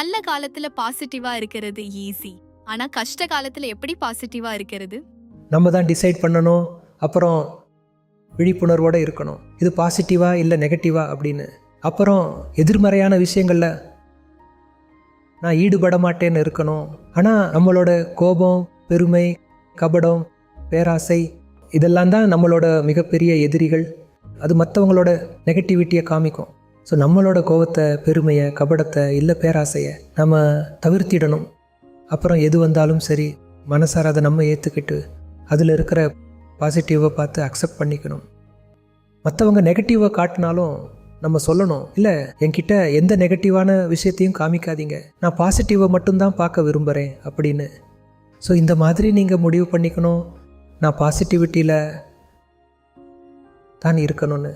நல்ல காலத்துல பாசிட்டிவா இருக்கிறது ஈஸி. ஆனா கஷ்ட காலத்துல எப்படி பாசிட்டிவா இருக்கிறது? நம்ம தான் டிசைட் பண்ணணும். அப்புறம் விழிப்புணர்வோடு இருக்கணும், இது பாசிட்டிவா இல்லை நெகட்டிவா அப்படின்னு. அப்புறம் எதிர்மறையான விஷயங்களில் நான் ஈடுபட மாட்டேன்னு இருக்கணும். ஆனால் நம்மளோட கோபம், பெருமை, கபடம், பேராசை இதெல்லாம் தான் நம்மளோட மிகப்பெரிய எதிரிகள். அது மற்றவங்களோட நெகட்டிவிட்டியை காமிக்கும். ஸோ நம்மளோட கோபத்தை, பெருமையை, கபடத்தை இல்லை பேராசையை நம்ம தவிர்த்திடணும். அப்புறம் எது வந்தாலும் சரி மனசார அதை நம்ம ஏற்றுக்கிட்டு அதில் இருக்கிற பாசிட்டிவை பார்த்து அக்செப்ட் பண்ணிக்கணும். மற்றவங்க நெகட்டிவை காட்டினாலும் நம்ம சொல்லணும், இல்லை என்கிட்ட எந்த நெகட்டிவான விஷயத்தையும் காமிக்காதீங்க, நான் பாசிட்டிவை மட்டும்தான் பார்க்க விரும்புகிறேன் அப்படின்னு. ஸோ இந்த மாதிரி நீங்கள் முடிவு பண்ணிக்கணும், நான் பாசிட்டிவிட்டியில் தான் இருக்கணும்னு.